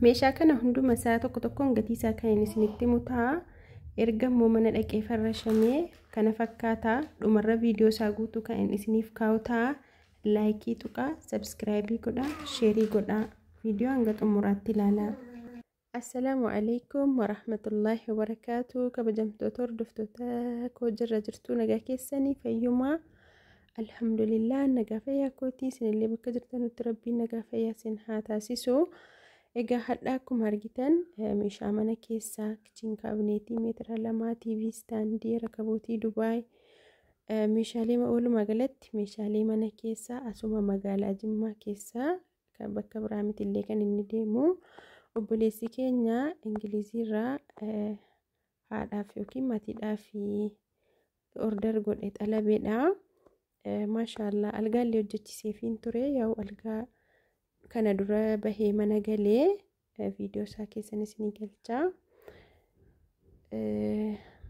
meeshaa kana hunduma isaa tokko tokkoon gatii isaa kan inni isinitti mutaa erga immoo mana dhaqee farrashamee kana fakkaata dhumarra viidiyoo isaa guutuu kan inni isiniif kaa'utaa laayikii tuqaa sabskraayibii godhaa sheerii godhaa viidiyoo hanga xumuraatti ilaalaa. Assalaamu alaykum warahmatullaahi wabarakaatu. Kabajamtoota hordoftoota koo jirra jirtu nagaa keessanii fayyumaa alhamdulillah nagaa fayyaa kootii isinillee bakka jirtanutti rabbiin nagaa fayyaa isin haa taasisu. Egaa hadhaa akkuma argitan meeshaa mana keessaa kicheen kaabineetii meetira 2 TV istaandii rakabootii Dubaay meeshaalee walumaa galatti meeshaalee mana keessaa asuma magaalaa Jimmaa keessaa kan bakka biraa mitillee kan inni deemu obboleessi keenya Ingiliziirraa haadhaaf yookiin maatiidhaaf order godhe xalabeedha. Maashaallah algaallee hojjechiiseefiin ture yaa'u algaa kana dura bahee mana galee viidiyoo isaa keessanis ni galcha.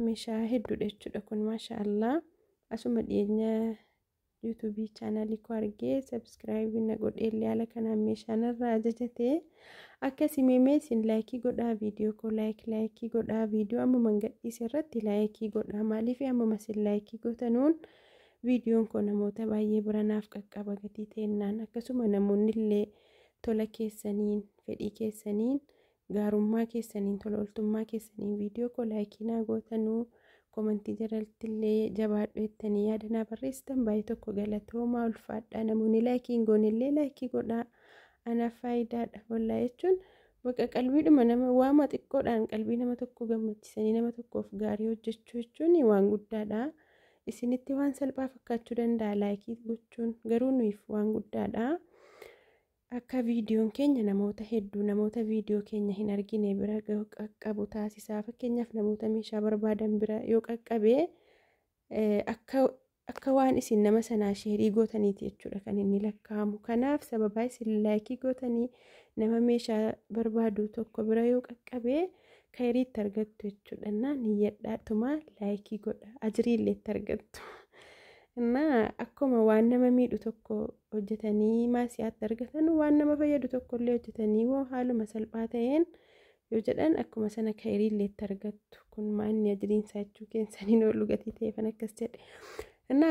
Meeshaa hedduudha jechuudha kun maashaallah. Asuma dhiyeenya YouTube channel koo argee subscribe na godhee haala kanaan meeshaan irraa ajajate akkasii meemeesin laayikii godhaa viidiyoo koo laayikii godhaa viidiyoo amma gadhiise irratti laayikii godhaa maaliif amma sin laayikii gootanuun viidiyoon koo namoota baay'ee bira naaf qaqqaba gatii ta'ennaan akkasuma namoonni illee tola keessaniin fedhii keessaniin gaarummaa keessaniin tola oltummaa keessaniin viidiyoo koo laayikii naa gootanuu komentii jalatti illee jabaadhu jettanii yaada naa barreessitan baay'ee tokko galatoomaa ulfaadhaa namoonni laayikiin goonillee laayikii godhaa anaaf faayidaadha wallaa jechuun bakka qalbiidhuma nama waama xiqqoodhaan qalbii nama tokko gammachiisanii nama tokkoof gaarii hojjechuu jechuun waan guddaadha. Isinitti waan salphaa fakkaachuu danda'a laayikii gochuun garuu nuuf waan guddaadha. Akka viidiyoon keenya namoota hedduu namoota viidiyoo keenya hin argine bira qaqqabu taasisaa. Fakkeenyaaf namoota meeshaa barbaadan bira yoo qaqqabee akka waan isin nama sanaa sheerii gootaniiti jechuudha kan inni lakkaa'amu. Kanaaf sababaa isin laayikii gootanii nama meeshaa barbaadu tokko bira yoo qaqqabee kayriitti argattu jechuudha. Niyyadhaatuma laayikii godha ajiriillee itti argattu. Akkuma waan nama miidhu tokko hojjetanii maasiyaatti argatan waan nama fayyadu tokkollee hojjetanii haaluma salphaa ta'een yoo jedhan akkuma sana kayriillee itti argattu. Kun maanni ajiriinsaa jechuu keessaniin oolu gatii ta'e kan akkas jedhe.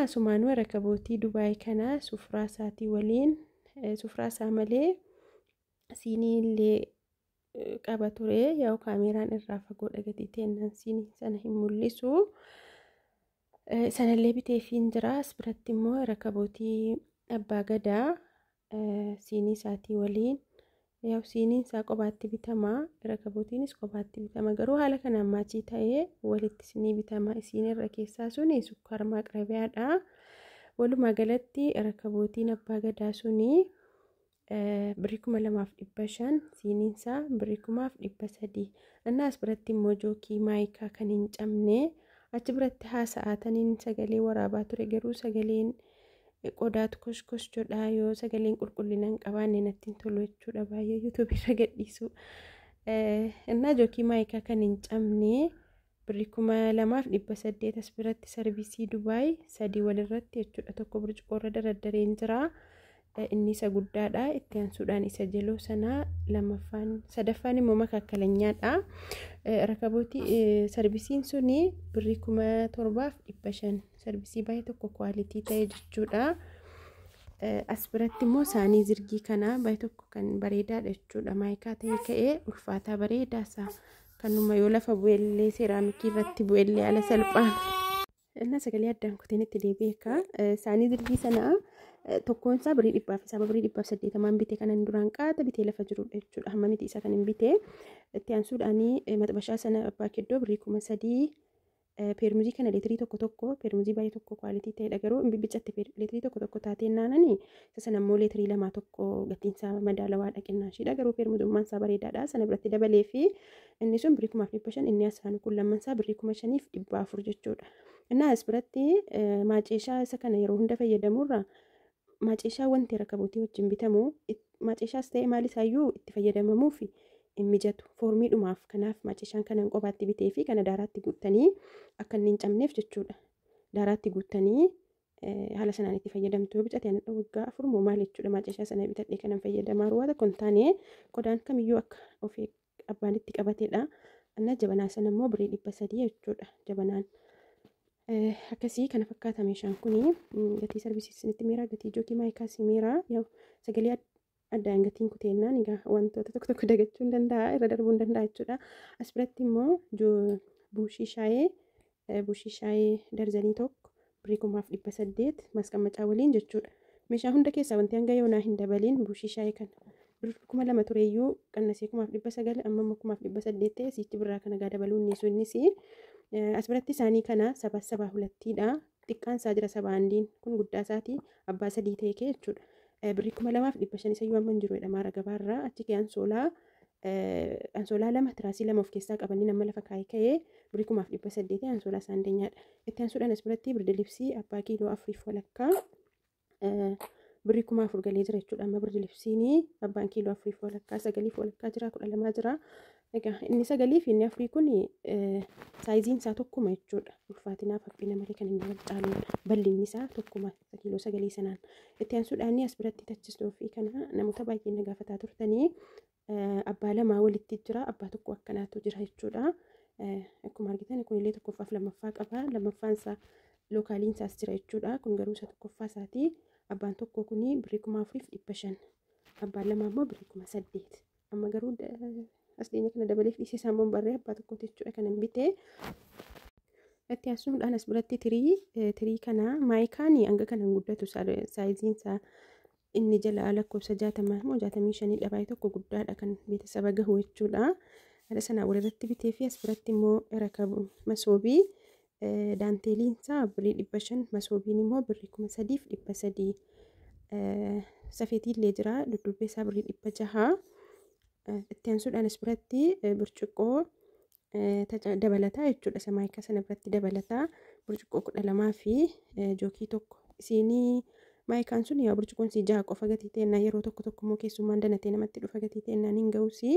Asumaanuu rakabootii Dubaay kana sufraa isaatii waliin sufraa isaa malee siiniillee qaba ture yaa'u kaameraan irraa fagoodha gatii ta'ennaan siinii sana hin mul'isu. Sanallee biteefiin jira as biratti immoo rakabootii abbaa gadaa siinii isaatii waliin yaa'u siiniin isaa kophaatti bitama rakabootiinis kophaatti bitama garuu haala kanaan maachii ta'ee walitti siinii bitama isiin irra keessaa suni sukkaara maqrabiyaadha. Walumaa galatti rakabootiin abbaa gadaa suni birrii 2,500 siiniin isaa birrii 1,300 as biratti immoo jookii maayikaa kan hin cabne achi biratti haasa'ataniin sagalee waraabaa ture garuu sagaleen qodaatu koskoschodha yoo sagaleen qulqullina hin qabaanne natti hin tolu jechuudha baay'ee YouTube irra gadhiisu. Jookii maayikaa kan hin cabne birrii 2,800 as biratti sarvisii Dubaay 3 walirratti jechuudha tokko burcuqoorra dardareen jira. Inni isa guddaadha itti aansuudhaan isa jaloo sanaa lamaffaan sadaffaan immoo makaakkalaኛadha. Rakabootii sarvisiin suni birrii 7,500 sarvisii baay'ee tokko kwaalitii ta'e jechuudha. As biratti immoo saanii zirgii kana baay'ee tokko kan bareedaadha jechuudha maayikaa ta'e ka'ee ulfaataa bareedaasa kanuma yoo lafa bu'ellee seeraamikii irratti bu'ellee ala salphaan sagalee addaan kuteen itti deebi'eeka. Saanii zirgii sanaa tokkoon isaa birrii 100 isaa birrii 180 bite kanan duraan qaata bitee lafa jirudha jechuudha. Hamma miti isa kan hin bite itti aansuudhaan maxbashaa sana abbaa keddoo birrii 3,000 peermuzii kana leetirii tokko peermuzii baay'ee tokko kwaalitii ta'edha garuu hin bibbicatte leetirii tokko taatee naananii isa sana immoo leetirii 2 gatiinsaa madaalawaa dhaqinnaashiidha garuu peermuzummaan isaa bareedaadha sana biratti dabalee fi inni sun birrii 1,500 inni asaan kun lamman isaa birrii 5,400 jechuudha. As biratti maaceeshaa isa kana yeroo hunda fayyadamurra maaceeshaa wanti rakabootii wajjin bitamu maaceeshaas ta'e maalisaayyuu itti fayyadamamuuf hin mijatu foormiidhumaaf kanaaf maaceeshaan kanan qobaatti bitee fi kana daaraatti guuttanii akka inni hin cabneef jechuudha. Daaraatti guuttanii haala sanaan itti fayyadamtu bicate ana waggaa 4 moo maal jechuudha maacashaa sana bitadhee kanan fayyadamaa ruwaata kontaanee qodaan kamiyyuu akka ofii abbaan itti qabateedha. Anna jabanaa sana immoo birrii 300 jechuudha jabanaan. Akkasii kana fakkaata meeshaan kuni gatii sarbiisiisnitti meeraa gatii jookii maayikaa simeeraa yoo sagalee addaan gatiin kuteennaan egaa wantoota tokko dagachuu hin danda'a irra darbuu hin danda'a jechuudha. As biratti immoo buushii shaayee darzanii tokko birrii 1800 maasqamacaa waliin jechuudha. Meeshaa hunda keessaa wanti hanga yoonaa hin dabaliin buushii shaayee kana birrii 2000 tureeyyuu qannasee 1900 amma 1800 ta'e siitti birraa kana gaa dabaluun ni sunnis as biratti isaanii kana sabaa hulattiidha. Xiqqaan isaa jira sabaa handiin kun guddaa isaatii abbaa sadii ta'e jechuudha. Birrii 2500 isayyuu amma hin jiru jedhama gabaarraa achi kee ansoolaa lama tiraasii lama of keessaa qabanii nama lafa kaayee ka'ee birrii 1800 ansoolaa saandeenyaadha. Itti ansuudhaan as biratti birdilibsii abbaa kiiloo 4 walakkaa birrii 1000 galee jira jechuudha. Amma birdilibsiin abbaan kiiloo 4 walakkaa 9 walakkaa jira 12 jira. Egaa inni 9 fi inni 4 kun saayiziin isaa tokkuma jechuudha. Ulfaatinaaf haphina malee kan inni wal caaludha. Bal'inni isaa tokkuma kiiloo 9 sanaan. Itti ansuudhaan as biratti tachistuu fi kana namoota baay'ee na gaafataa turtanii abbaa lamaa walitti jira abbaa tokko akkanaatu jira jechuudha. Akkuma argitan kun illee tokkoffaaf lammaffaa qaba. Lammaffaan isaa lookaaliin isaas jira jechuudha. Kun garuu isa tokkoffaa isaati. Abbaan tokko kuni birrii 4500. Abbaan lamaa immoo birrii 8000. Amma garuu as dhiyeenya kana dabalee fi isaa immoo barree abbaa tokkooti jechuudha kanan bitee. Itti aansuudhaan as biratti tirii kana maayikaan hanga kanan guddatu saayiziin isaa inni jala lakkoofsa 60 moo 65 dhabaayee tokko guddaadha kan beeksisa gahu jechuudha. Haala sanaa walirratti bitee fi as biratti immoo rakabu masoobii daanteeliin isaa birrii 500 masoobiin immoo birrii 3300 safeetii illee jira duddubbee isaa birrii 600. Itti aansuudhaan as biratti burcuqqoo dabalataa jechuudha. Samaayikaa sana biratti dabalataa burcuqqoo 12 fi jookii tokko isinii maayikaan sun yaa burcuqqoon si jaha qofa gatii ta'ennaa yeroo tokko immoo keessummaan danatee namatti dhufa gatii ta'ennaan hin ga'usi.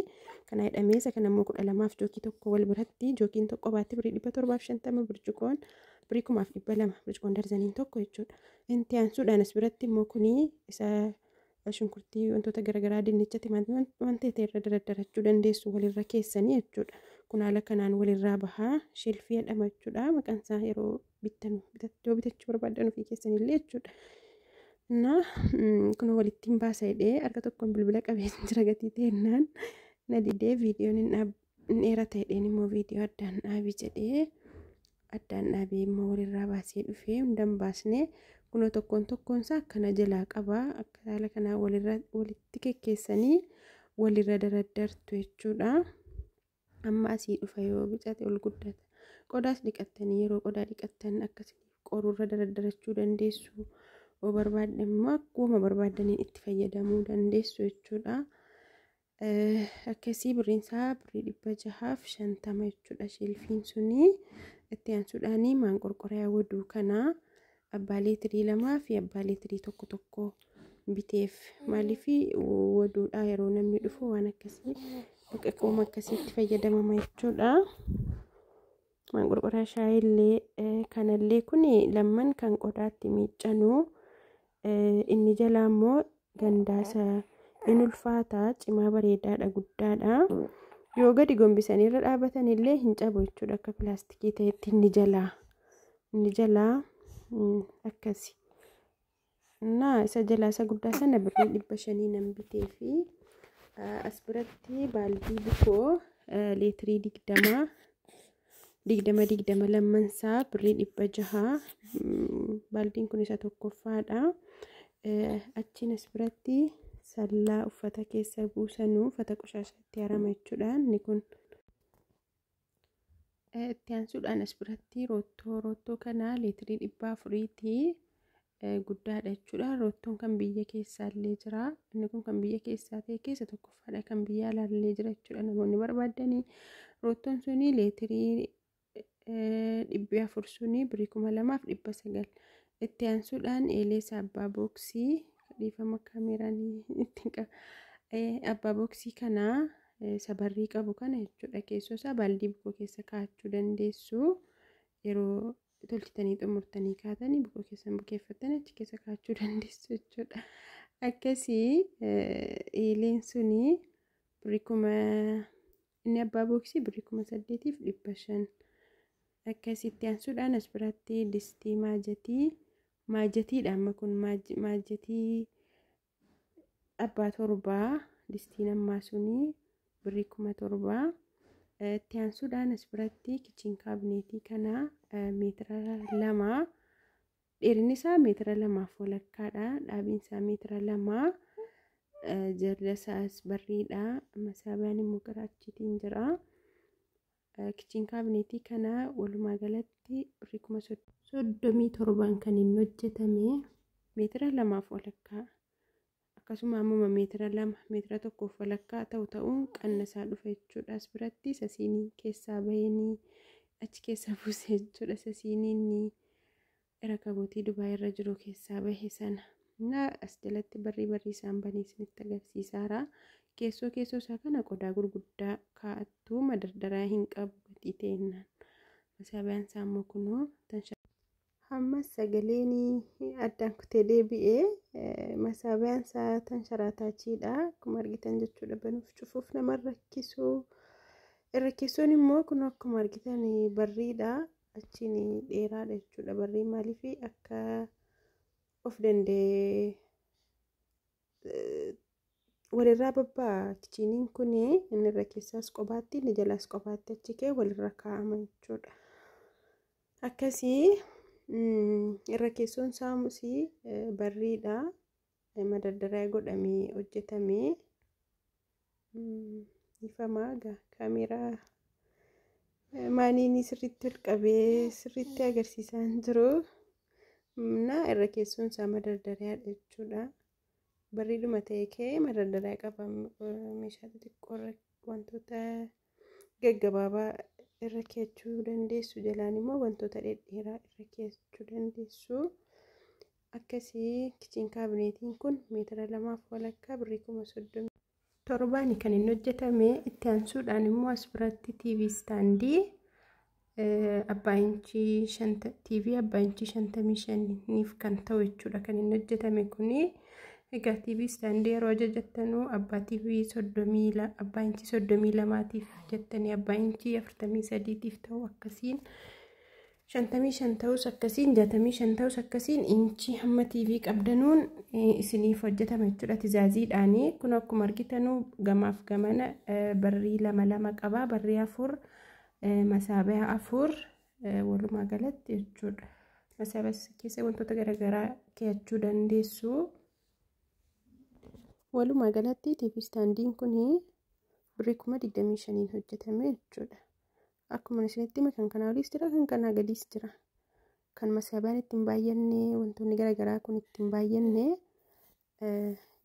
Kana hidhameessa kan ammoo 12 fi jookii tokko wal biratti jookiin tokko baatti birrii 750 burcuqqoon birrii 1200 burcuqqoon darzaniin tokko jechuudha. Itti aansuudhaan as biratti immoo kuni isa shunkurtii wantoota garaagaraa dinnicha timaatimii wanta ta'e irra dardarachuu dandeessu walirra keessanii jechuudha. Kun haala kanaan walirraa bahaa sheelfii jedhama jechuudha. Maqaan isaa yeroo bitachuu barbaadan ofii keessanillee jechuudha. Kun walitti hin baasa jedhee harka tokkoon bilbila qabee jira gatii ta'ennaan na didee viidiyoon hin dheerata jedheen immoo viidiyoo addaan dhaabii jedhee addaan dhaabee immoo walirraa baasee dhufee hundan baasnee kunoo tokkoon isaa akkana jalaa qabaa akka haala kanaa walitti kekkeessanii walirra daraddartu jechuudha. Amma asii dhufa yoo bicate ol guddata. Qodaas dhiqattanii yeroo qodaa dhiqattan akkasii qoruurra daraddarachuu dandeessu. Oo barbaadde immoo akkuma barbaadaniin itti fayyadamuu dandeessu jechuudha. Akkasii birriin isaa birrii 650 jechuudha sheelfiin suni. Itti aansuudhaan maanqorqoraa waduu kanaa abbaa leetirii 2 fi abbaa leetirii tokko biteef maaliif waduudha yeroo namni dhufu waan akkasii qoqqooma akkasiitti fayyadamama jechuudha. Maanqorqoraa shaayillee kanallee kun lamman kan qodaatti miiccanuu inni jalaa immoo gandaasa in ulfaataa cimaa bareedaadha guddaadha. Yoo gadi gombisanii irra dhaabatan illee hin cabu jechuudha akka pilaastikii ta'etti inni jalaa akkasi. Isa jalaa isa guddaa sana birrii 500 nan bitee fi as biratti baaldii bukoo leetirii 20 lammansaa birrii 600 baaldiin kun isa tokkoffaadha. Achiin as biratti sallaa uffata keessa buusanuu uffata qoshaashatti harama jechuudha. Inni kun itti aansuudhaan as biratti roottoo kanaa leetirii 400 guddaadha jechuudha. Roottoon kan biyya keessaallee jira. Inni kun kan biyya keessaa ta'e keessa tokkoffaadha. Kan biyya alaallee jira jechuudha. Namoonni barbaadanii roottoon suni leetirii 400 suni birrii 2900. Itti aansuudhaan eeleessa abbaa booksii dhiifama kaameraan ittiin qaba. Abbaa booksii kanaa sabarrii qabu kana jechuudha. Keessoo isaa baaldii bukoo keessa kaa'achuu dandeessu. Yeroo tolchitanii xumurtanii kaatanii bukkoo keessan bukeeffattanii achi keessa kaachuu dandeessu jechuudha. Akkasii eeleen suni birrii inni abbaa booksii birrii 8,500. Akkasitti aansuudhaan as biratti distii maajatiidha. Amma kun maajatii abbaa torbaa distiin ammaa suni birrii 7,000. Itti aansuudhaan as biratti kichiin kaabineetii kana meetira 2 dheerinni isaa meetira 2.5dha. Dhaabiin isaa meetira 2 jalli isaas barriidha. Masaabaan immoo garaachitiin jira. Kichiin kaabineetii kana walumaa galatti birrii 37,000 kan inni hojjetame meetira 2.5 akkasuma ammoo meetira 1.5 ta'uun qannasaa dhufa jechuudha. As biratti sasiinii keessaa bahanii achi keessa buusee jechuudha. Sasiiniin rakabootii Dubaay irra jiru keessaa bahe sana. As jalatti barrii isaan banii isinitti agarsiisaara. Keessoo isaa kana qodaa gurguddaa kaa'attu madardaraa hin qabu gatii ta'ennaan. Masaabaan isaa immoo kunoo hamma sagaleen addaan kutee deebi'ee masaabaan isaa tansharataachiidha. Akkuma argitan jechuudha. Banuuf cufuuf nama rakkisu. Irra keessoon immoo kun akkuma argitan barriidha. Achiin dheeraadha jechuudha. Barrii maaliif akka of danda'e walirraa babbaa kichiniin kun inni irra keessaas qobaatti inni jalaas qobaatti achi kee walirra kaa'ama jechuudha. Akkasii irra keessoon saamus barriidha. Madardaraa godhamee hojjetamee ifamaa kaameeraa maaniin sirriitti ol qabee sirriitti agarsiisaa jiru. Irra keessoon isaa madardaraadha jechuudha. Barriidhuma ta'ee kee madardaraa qaba. Meeshaa xixiqqoo wantoota gaggabaabaa irra keechuu dandeessu. Jalaan immoo wantoota dhedheeraa irra keechuu dandeessu. Akkasii kichiin kaabineetiin kun meetira 2.5 birrii 37,000 kan inni hojjetame. Itti aansuudhaan immoo as biratti TV istaandii abbaa inchii 55 kan ta'u jechuudha kan inni hojjetame kuni. Egaa TV istaandii yeroo ajajattanuu abbaa TV 32 abbaa inchii 32tiif jettanii abbaa inchii 43tiif ta'u akkasiin 55 ta'us akkasiin 65 ta'us akkasiin inchii hamma TV qabdanuun isiniif hojjetama jechuudha. Tizaaziidhaanii kun akkuma argitanuu gamaaf gamana barrii 2 qaba. Barrii 4 masaabaa 4 walumaa galatti jechuudha. Masaabaa keessa wantoota garaagaraa keechuu dandeessu. Walumaa galatti TV istaandiin kun birrii 25,000 hojjetame jechuudha. Akkuma isinitti kan kanaa oliis jira kan kanaa gadiis jira. Kan masaabaan ittiin baay'anne wantoonni garaagaraa kun ittiin baay'anne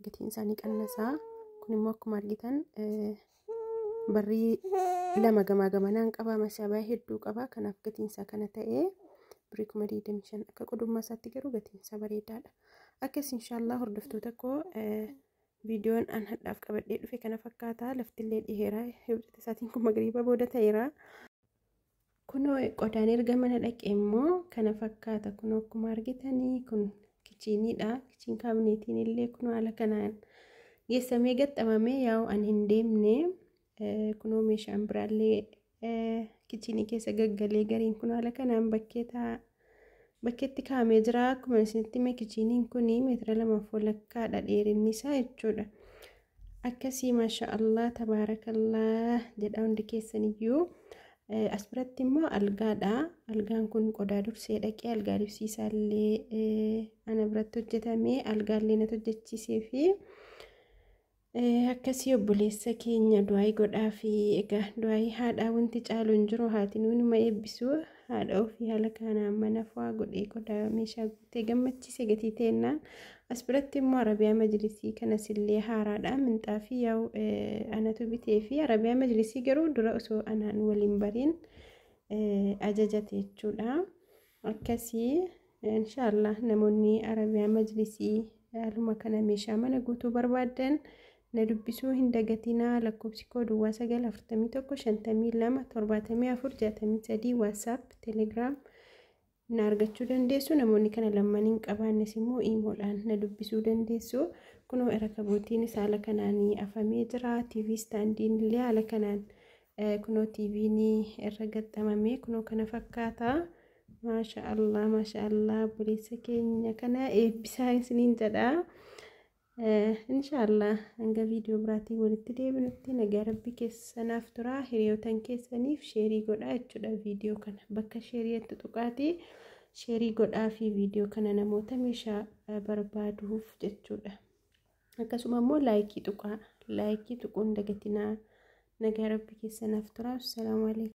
gatiin isaanii qannasaa. Kun immoo akkuma argitan barrii 2 gamaa gamanaan qaba. Masaabaa hedduu qaba. Kanaaf gatiin isaa kana ta'ee birrii 25,000 akka qodummaa isaatti garuu gatiin isaa bareedaadha. Akkas inshaallah hordoftoota koo viidiyoon an hadhaaf qabadhee dhufe kana fakkaata. Laftillee dhiheera. Hibxata isaatiin kun magariiba booda ta'eera. Kunoo qodaan erga mana dhaqee immoo kana fakkaata. Kunoo akkuma argitanii kun kichiniidha. Kichiin kaabineetiin illee kunoo haala kanaan geessamee gaxxamamee yaa'u an hin deemne. Kunoo meeshaan biraallee kichinii keessa gaggalee gariin kunoo haala kanaan bakkeetti kaa'amee jira. Akkuma isinitti hime kichiniin kun meetira 2.5dha dheerinni isaa jechuudha. Akkasii maashaallah tabaarakallah jedha hundi keessaniyyuu. As biratti immoo algaadha. Algaan kun qodaa dursee dhaqee algaa dibsiisaallee ana biratti hojjetame. Algaallee natti hojjechiisee fi akkasii obboleessa keenya du'aa godhaa fi egaa du'aa haadhaa wanti caalu hin jiru. Haati nuuni ma eebbisu haadha ofii haala kanaan mana fa'aa godhee qodaa meeshaa guutee gammachiise gatii ta'ennaan. As biratti immoo arabiyaa majlisii kanas illee haaraadha. Minxaafii yaa'u anatu bitee fi arabiyaa majlisii garuu dura osoo anaan waliin bariin ajajate jechuudha. Akkasii inshaallah namoonni arabiyaa majlisii haaluma kana meeshaa mana guutuu barbaadan na dubbisuu hin dagatinaa. Lakkoofsi koo Duwwaa 941 52 74 63 WhatsApp, Telegram na argachuu dandeessu. Namoonni kana lamaniin qabaannes immoo iimoodhaan na dubbisuu dandeessu. Kunoo rakabootiin haala kanaan afamee jira. TV standiin illee haala kanaan kunoo TV'n irra gaxxamamee kunoo kana fakkaata. Maashaallah buleessa keenya kana eebbisaa isiniin jedha. Inshallah hanga viidiyoo biraatiin walitti deebinutti nagaa rabbi keessanaaf tura. Hiriyootan keessaniif sheerii godhaa jechuudha viidiyoo kana. Bakka sheeriitti tuqaatii sheerii godhaa fi viidiyoo kana namoota meeshaa barbaaduuf jechuudha. Akkasuma immoo laayikii tuqaa. Laayikii tuquun dagatinaa. Nagaa rabbi keessanaaf tura. Assalaamu alaykum.